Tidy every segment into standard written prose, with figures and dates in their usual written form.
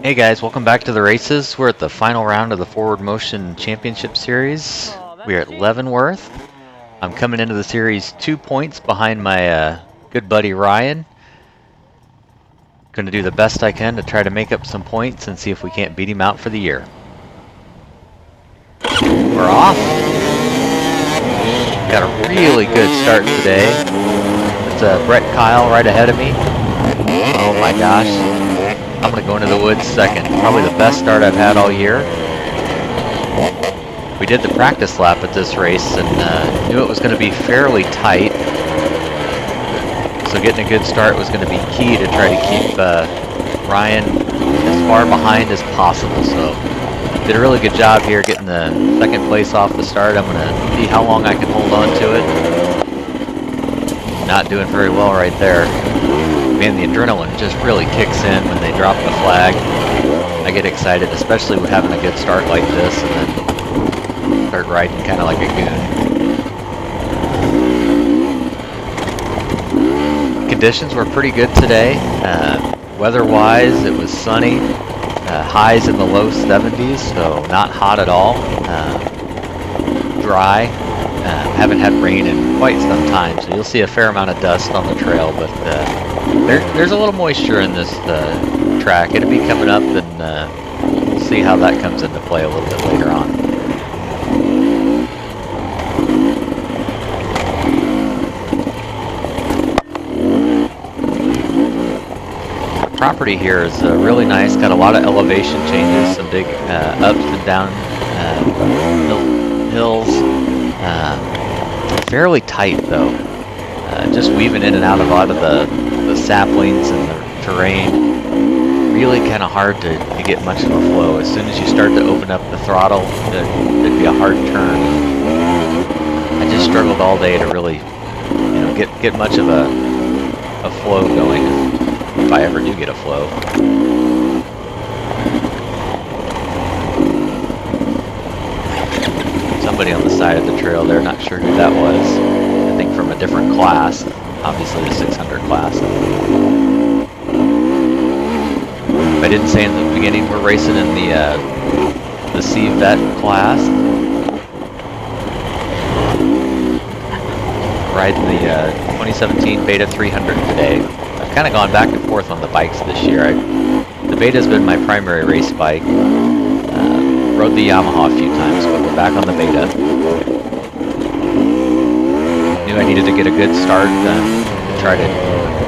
Hey guys, welcome back to the races. We're at the final round of the Forward Motion Championship Series. We are at Leavenworth. I'm coming into the series 2 points behind my good buddy Ryan. Going to do the best I can to try to make up some points and see if we can't beat him out for the year. We're off. Got a really good start today. It's Brett Kyle right ahead of me. Oh my gosh. I'm going to go into the woods second. Probably the best start I've had all year. We did the practice lap at this race and knew it was going to be fairly tight. So getting a good start was going to be key to try to keep Ryan as far behind as possible. So did a really good job here getting the second place off the start. I'm going to see how long I can hold on to it. Not doing very well right there. Man, the adrenaline just really kicks in when they drop the flag. I get excited, especially with having a good start like this, and then start riding kind of like a goon. Conditions were pretty good today. Weather-wise, it was sunny. Highs in the low 70s, so not hot at all. Dry. Haven't had rain in quite some time, so you'll see a fair amount of dust on the trail, but there's a little moisture in this track. It'll be coming up, and we'll see how that comes into play a little bit later on. The property here is really nice. Got a lot of elevation changes, some big ups and down hills. Fairly tight though. Just weaving in and out of a lot of the saplings and the terrain. Really kind of hard to get much of a flow. As soon as you start to open up the throttle, it'd be a hard turn. I just struggled all day to really, get much of a flow going, if I ever do get a flow. Somebody on the side of the trail there, not sure who that was. I think from a different class, obviously the 600 class. If I didn't say in the beginning, we're racing in the C-Vet class. Riding the 2017 Beta 300 today. I've kind of gone back and forth on the bikes this year. The Beta's been my primary race bike. Rode the Yamaha a few times, but we're back on the Beta. Knew I needed to get a good start to try to,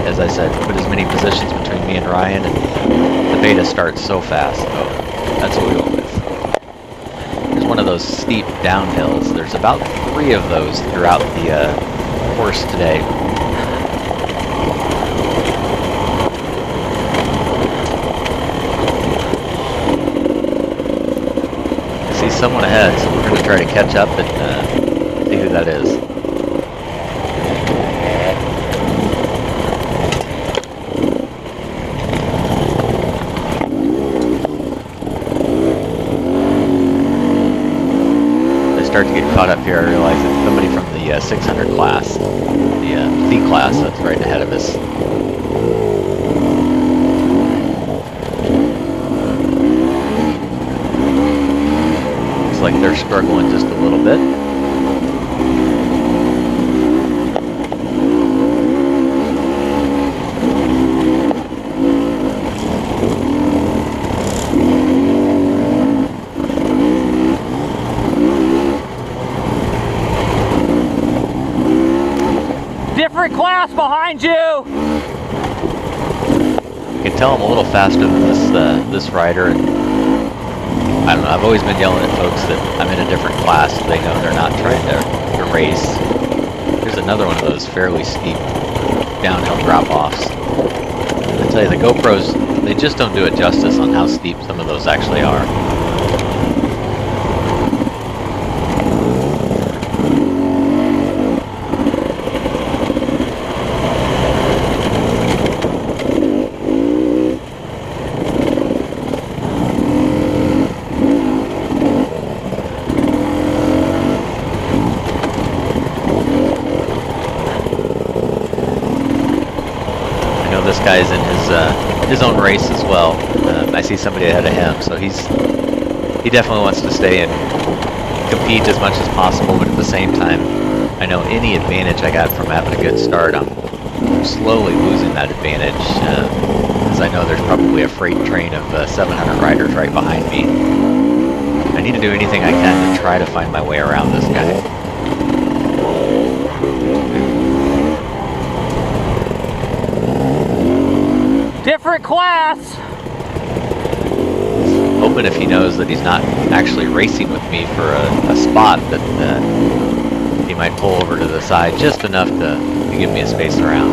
as I said, put as many positions between me and Ryan, and the Beta starts so fast, so that's what we went with. There's one of those steep downhills. There's about 3 of those throughout the course today. I see someone ahead, so we're going to try to catch up and see who that is. Start to get caught up here, I realize it's somebody from the 600 class, the C class that's right ahead of us. Looks like they're struggling just a little bit. Different class behind you! You can tell I'm a little faster than this rider, and I don't know, I've always been yelling at folks that I'm in a different class so they know they're not trying to race. Here's another one of those fairly steep downhill drop-offs. I tell you, the GoPros, they just don't do it justice on how steep some of those actually are. This guy's in his own race as well. I see somebody ahead of him, so he definitely wants to stay and compete as much as possible, but at the same time, I know any advantage I got from having a good start, I'm slowly losing that advantage, because I know there's probably a freight train of 700 riders right behind me. I need to do anything I can to try to find my way around this guy. Different class. Hoping if he knows that he's not actually racing with me for a spot, that he might pull over to the side just enough to give me a space around.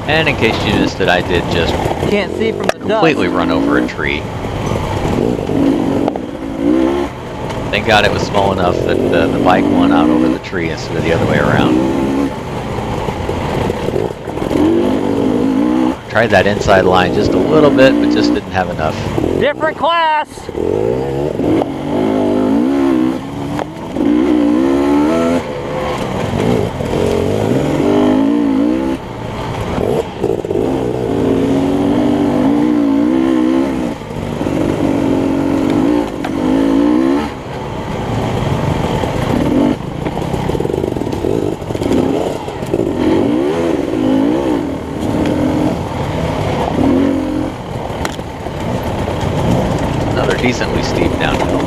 And in case you missed it, I did just Can't see from the completely run over a tree. Thank God it was small enough that the bike won out over the tree instead of the other way around. Tried that inside line just a little bit, but just didn't have enough. Different class. Decently steep downhill.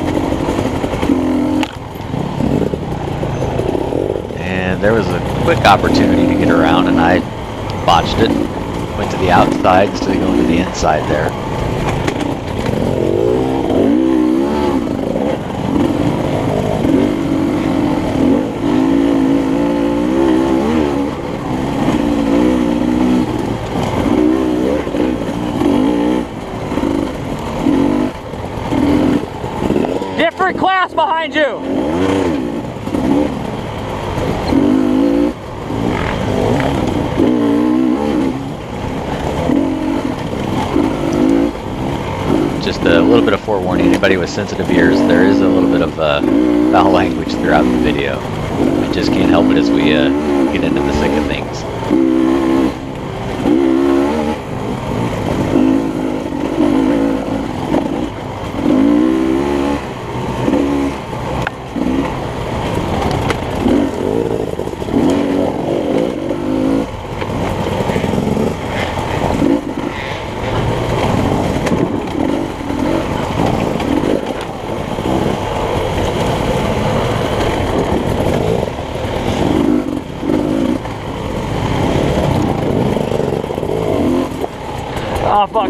And there was a quick opportunity to get around, and I botched it. Went to the outside instead of going to the inside there. Different class behind you. Just a little bit of forewarning, anybody with sensitive ears, there is a little bit of foul language throughout the video. I just can't help it as we get into the thick of things. Oh, fuck.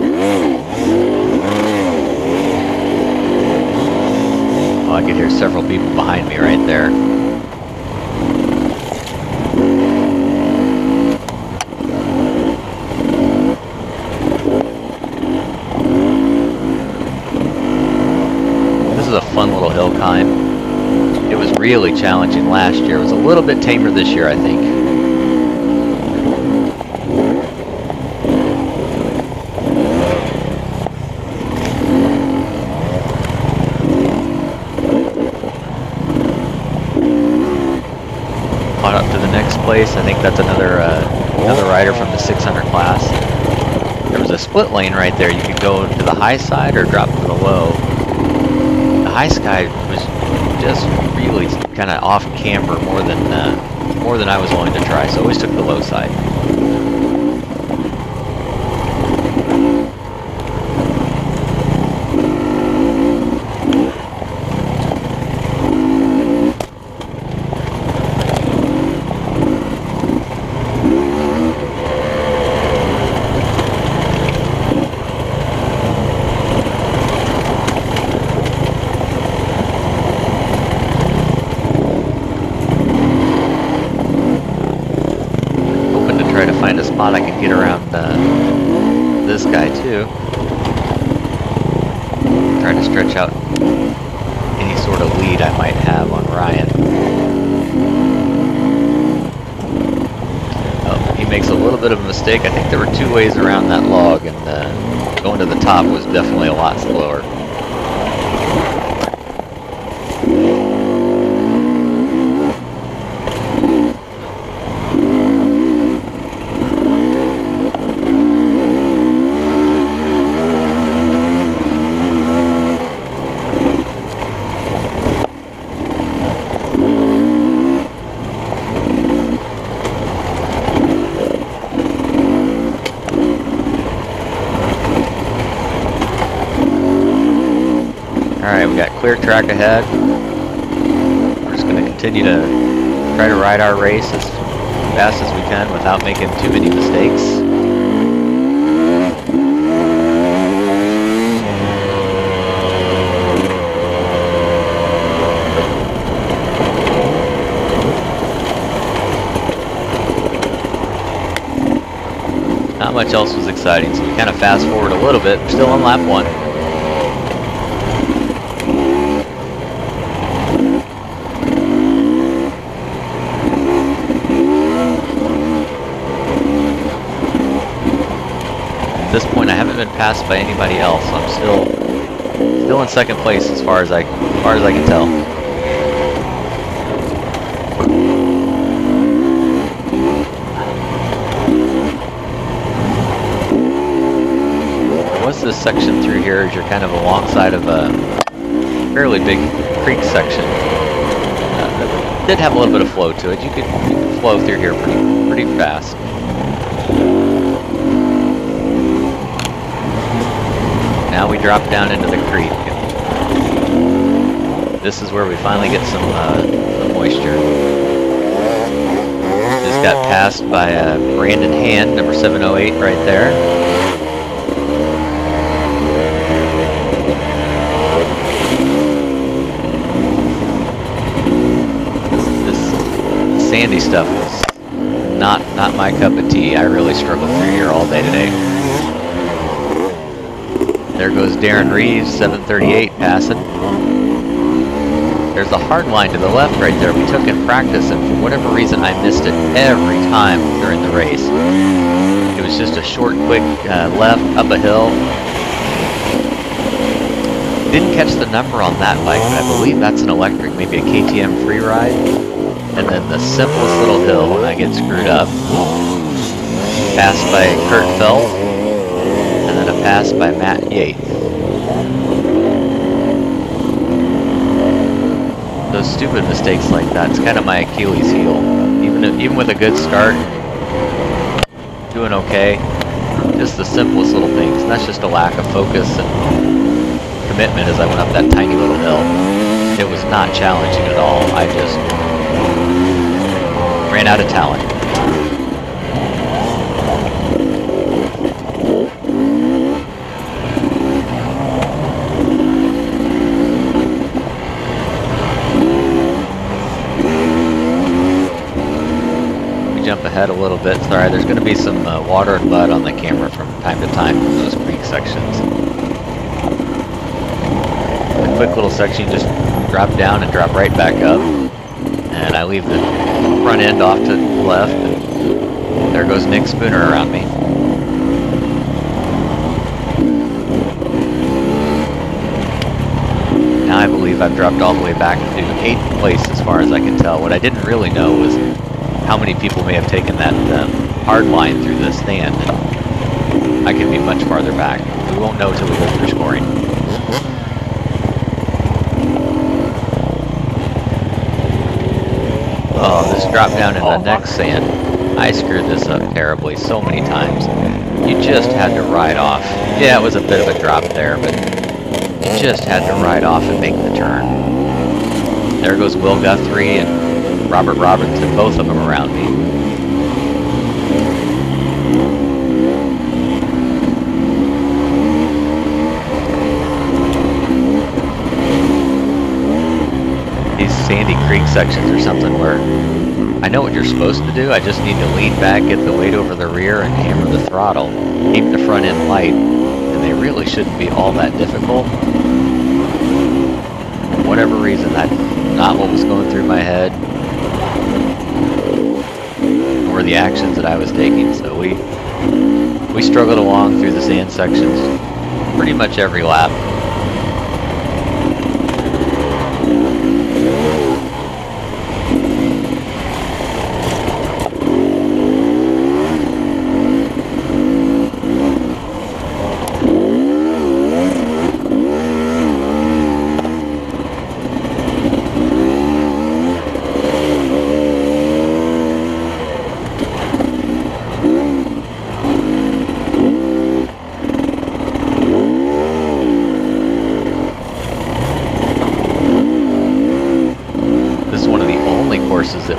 Oh, I could hear several people behind me right there. This is a fun little hill climb. It was really challenging last year. It was a little bit tamer this year, I think. Up to the next place. I think that's another rider from the 600 class. There was a split lane right there. You could go to the high side or drop to the low. The high side was just really kind of off camber more than I was willing to try. So I always took the low side. Find a spot I can get around this guy too. Trying to stretch out any sort of lead I might have on Ryan. Oh, he makes a little bit of a mistake. I think there were two ways around that log, and going to the top was definitely a lot slower. Alright, we got clear track ahead. We're just going to continue to try to ride our race as fast as we can without making too many mistakes. Not much else was exciting, so we kind of fast forward a little bit. We're still on lap 1. At this point, I haven't been passed by anybody else. So I'm still in second place as far as I can tell. What's this section through here is you're kind of alongside of a fairly big creek section. That did have a little bit of flow to it. You could flow through here pretty fast. Now we drop down into the creek. This is where we finally get some moisture. Just got passed by Brandon Hand, number 708 right there. This sandy stuff was not my cup of tea. I really struggled through here all day today. There goes Darren Reeves, 738, passing. There's a hard line to the left right there we took in practice, and for whatever reason I missed it every time during the race. It was just a short, quick left up a hill. Didn't catch the number on that bike, but I believe that's an electric, maybe a KTM free ride. And then the simplest little hill, and I get screwed up. Passed by Kurt Felt. And then a pass by Matt Yates. Those stupid mistakes like that, it's kind of my Achilles heel. Even with a good start, doing okay, just the simplest little things. And that's just a lack of focus and commitment as I went up that tiny little hill. It was not challenging at all. I just ran out of talent. Jump ahead a little bit. Sorry, there's going to be some water and mud on the camera from time to time from those creek sections. A quick little section, just drop down and drop right back up. And I leave the front end off to the left. And there goes Nick Spooner around me. Now I believe I've dropped all the way back to 8th place as far as I can tell. What I didn't really know was how many people may have taken that hard line through the stand. I could be much farther back. We won't know until we go through scoring. Oh, this drop down in the next sand. I screwed this up terribly so many times. You just had to ride off. Yeah, it was a bit of a drop there, but you just had to ride off and make the turn. There goes Will Guthrie and Robert Robinson, both of them around me. These sandy creek sections are something where I know what you're supposed to do. I just need to lean back, get the weight over the rear, and hammer the throttle. Keep the front end light, and they really shouldn't be all that difficult. For whatever reason, that's not what was going through my head. Or the actions that I was taking. So we struggled along through the sand sections pretty much every lap.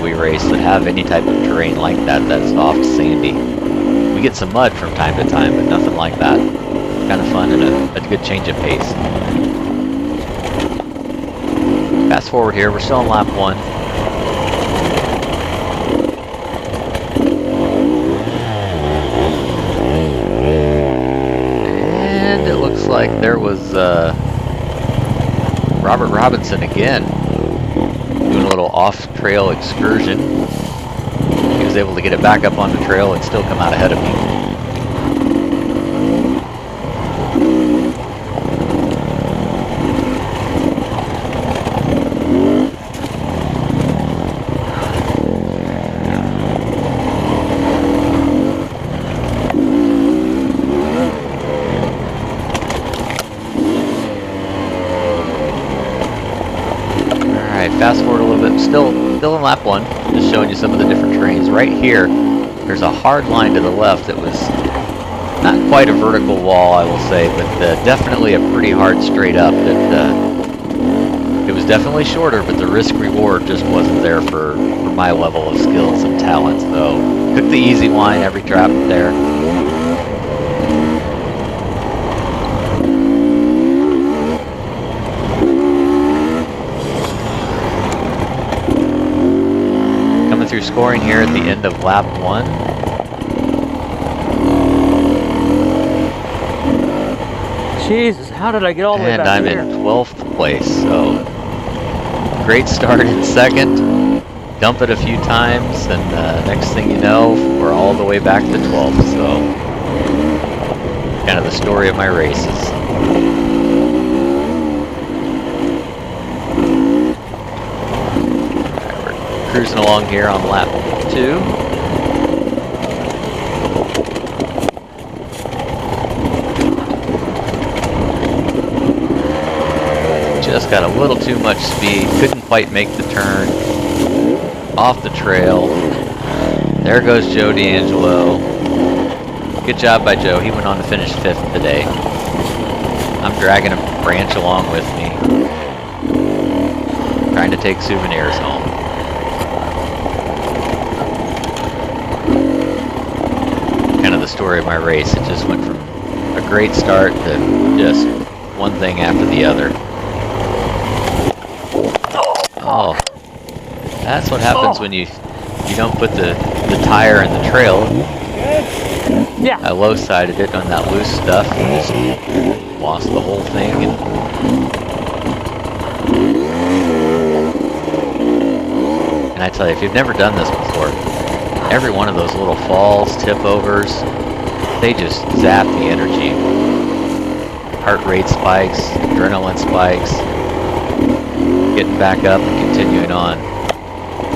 we race that have any type of terrain like that, that's soft, sandy. We get some mud from time to time, but nothing like that. Kind of fun and a good change of pace. Fast forward here, we're still on lap 1. And it looks like there was Robert Robinson again, doing a little off-trail excursion. He was able to get it back up on the trail and still come out ahead of me. Fast forward a little bit, still in lap 1, just showing you some of the different terrains. Right here, there's a hard line to the left that was not quite a vertical wall, I will say, but definitely a pretty hard straight up. It was definitely shorter, but the risk-reward just wasn't there for my level of skills and talent. So, took the easy line every trap there. Through scoring here at the end of lap 1. Jesus, how did I get all the way back And I'm here? in 12th place, so great start in 2nd. Dump it a few times, and next thing you know, we're all the way back to 12th. So, kind of the story of my races. Cruising along here on lap 2. Just got a little too much speed, couldn't quite make the turn. Off the trail. There goes Joe D'Angelo. Good job by Joe, he went on to finish 5th today. I'm dragging a branch along with me, trying to take souvenirs home. Kind of the story of my race. It just went from a great start to just one thing after the other. Oh, that's what happens when you don't put the tire in the trail. Yeah. I low-sided it on that loose stuff and just lost the whole thing. And I tell you, if you've never done this before, every one of those little falls, tip-overs, they just zap the energy. Heart rate spikes, adrenaline spikes, getting back up and continuing on.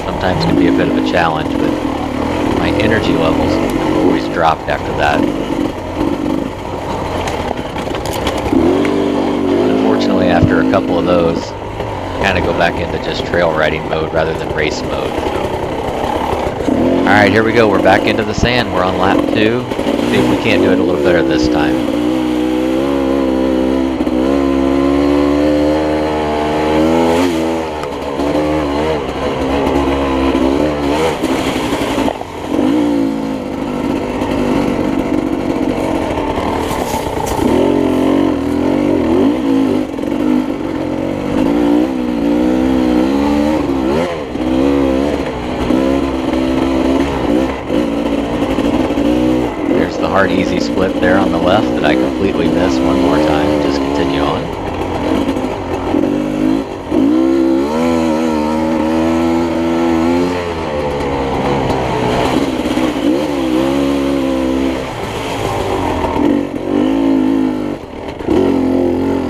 Sometimes can be a bit of a challenge, but my energy levels always dropped after that. Unfortunately, after a couple of those, kind of go back into just trail riding mode rather than race mode. Alright, here we go. We're back into the sand. We're on lap 2. See if we can't do it a little better this time. Hard easy split there on the left that I completely missed one more time. Just continue on.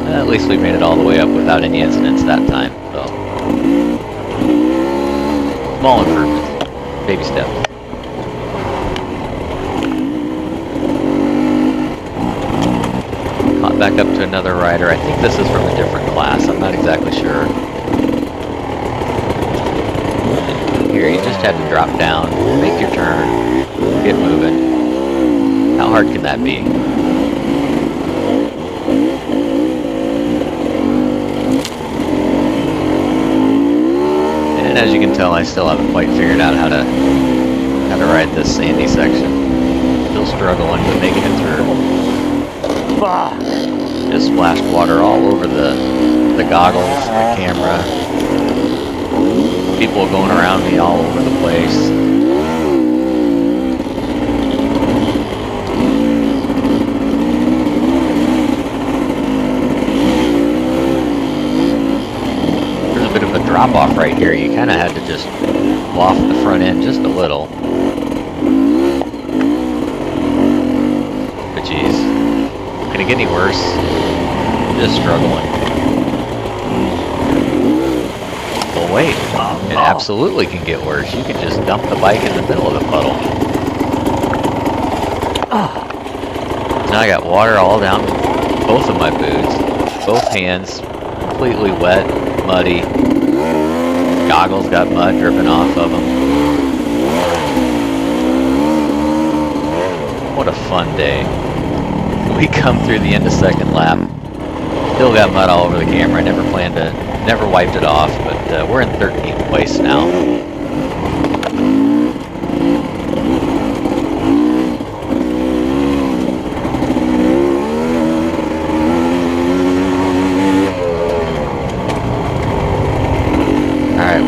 At least we made it all the way up without any incidents that time. So, small improvements, baby steps. Back up to another rider. I think this is from a different class. I'm not exactly sure. Here, you just have to drop down, make your turn, get moving. How hard can that be? And as you can tell, I still haven't quite figured out how to ride this sandy section. Still struggling, but making it through. Just splashed water all over the goggles, the camera. People going around me all over the place. Bit of a drop off right here. You kind of had to just waft the front end just a little. But geez, can it get any worse? Just struggling. Well, wait, it absolutely can get worse. You can just dump the bike in the middle of the puddle. Now I got water all down both of my boots, both hands completely wet, muddy. Goggles got mud dripping off of them. What a fun day. We come through the end of second lap. Still got mud all over the camera. I never wiped it off, but we're in 13th place now.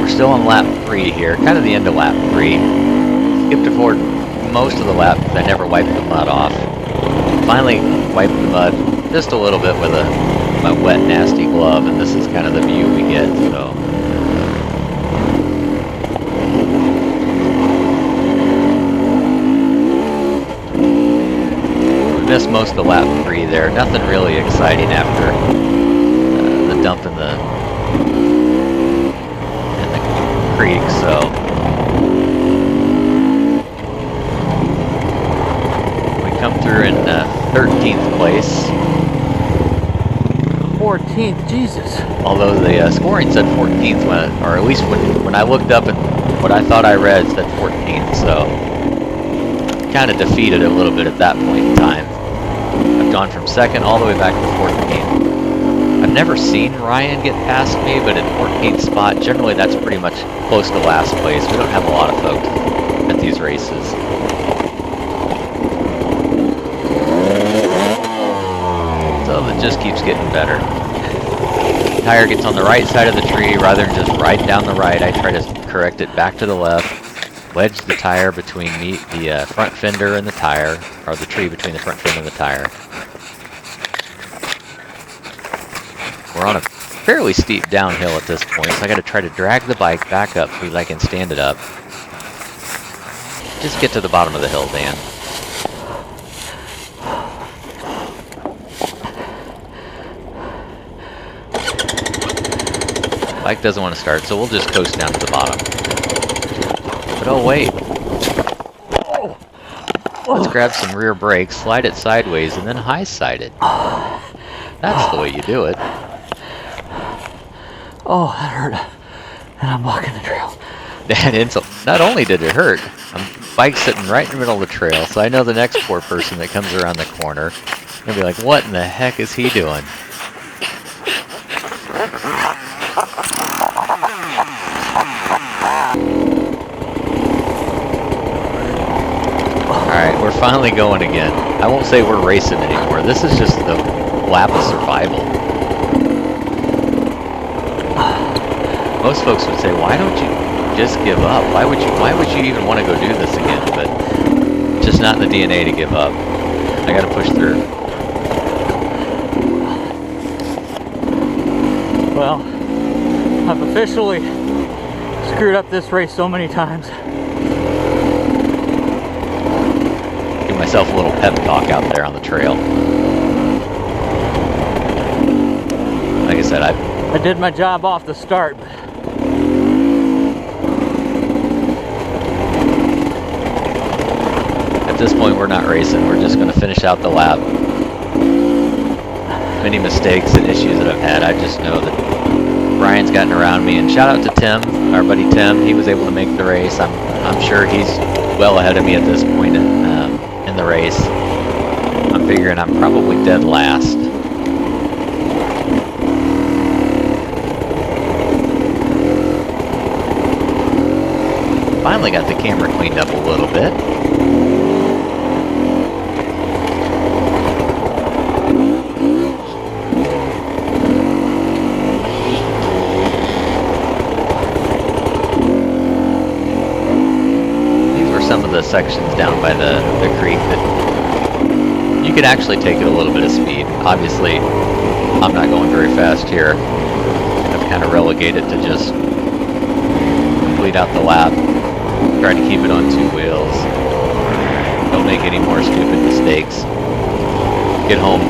Still on lap 3 here, kind of the end of lap 3. Skipped forward most of the lap because I never wiped the mud off. Finally wiped the mud just a little bit with my wet, nasty glove, and this is kind of the view we get. So we missed most of lap 3 there. Nothing really exciting after the dump in the creek, so we come through in 13th place. 14th, Jesus. Although the scoring said 14th, or at least when I looked up and what I thought I read said 14th, so kind of defeated a little bit at that point in time. I've gone from second all the way back to 14th. I've never seen Ryan get past me, but in 14th spot, generally that's pretty much close to last place. We don't have a lot of folks at these races. So it just keeps getting better. Tire gets on the right side of the tree rather than just right down the right. I try to correct it back to the left, wedge the tire between the front fender and the tire, or the tree between the front fender and the tire. We're on a fairly steep downhill at this point, so I got to try to drag the bike back up so I can stand it up. Just get to the bottom of the hill, Dan. Bike doesn't want to start, so we'll just coast down to the bottom. But oh wait. Let's grab some rear brakes, slide it sideways, and then high side it. That's the way you do it. Oh, that hurt. And I'm blocking the trail. And not only did it hurt, bike's sitting right in the middle of the trail, so I know the next poor person that comes around the corner is going to be like, what in the heck is he doing? Alright, we're finally going again. I won't say we're racing anymore. This is just the lap of survival. Most folks would say, why don't you just give up? Why would you even want to go do this again? But just not in the DNA to give up. I gotta push through. Well, I've officially screwed up this race so many times. Give myself a little pep talk out there on the trail. Like I said, I did my job off the start. At this point, we're not racing. We're just going to finish out the lap. Many mistakes and issues that I've had, I just know that Brian's gotten around me. And shout out to Tim, our buddy Tim. He was able to make the race. I'm sure he's well ahead of me at this point in the race. I'm figuring I'm probably dead last. finally got the camera cleaned up a little bit. These were some of the sections down by the creek that you could actually take at a little bit of speed. Obviously, I'm not going very fast here. I've kind of relegated to just complete out the lap. Try to keep it on 2 wheels. Don't make any more stupid mistakes. Get home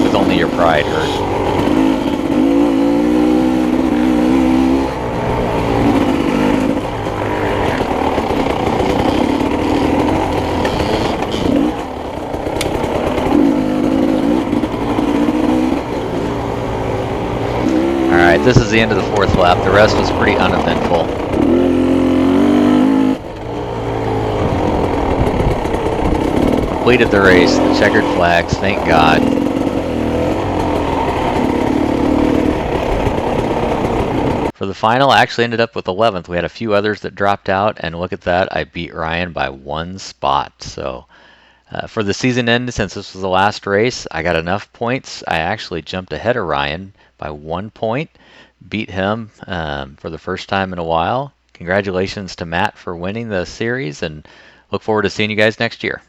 with only your pride hurt. Alright, this is the end of the 4th lap. The rest was pretty uneventful. Completed the race, the checkered flags, thank God. For the final, I actually ended up with 11th. We had a few others that dropped out, and look at that, I beat Ryan by 1 spot. So for the season end, since this was the last race, I got enough points. I actually jumped ahead of Ryan by 1 point, beat him for the first time in a while. Congratulations to Matt for winning the series, and look forward to seeing you guys next year.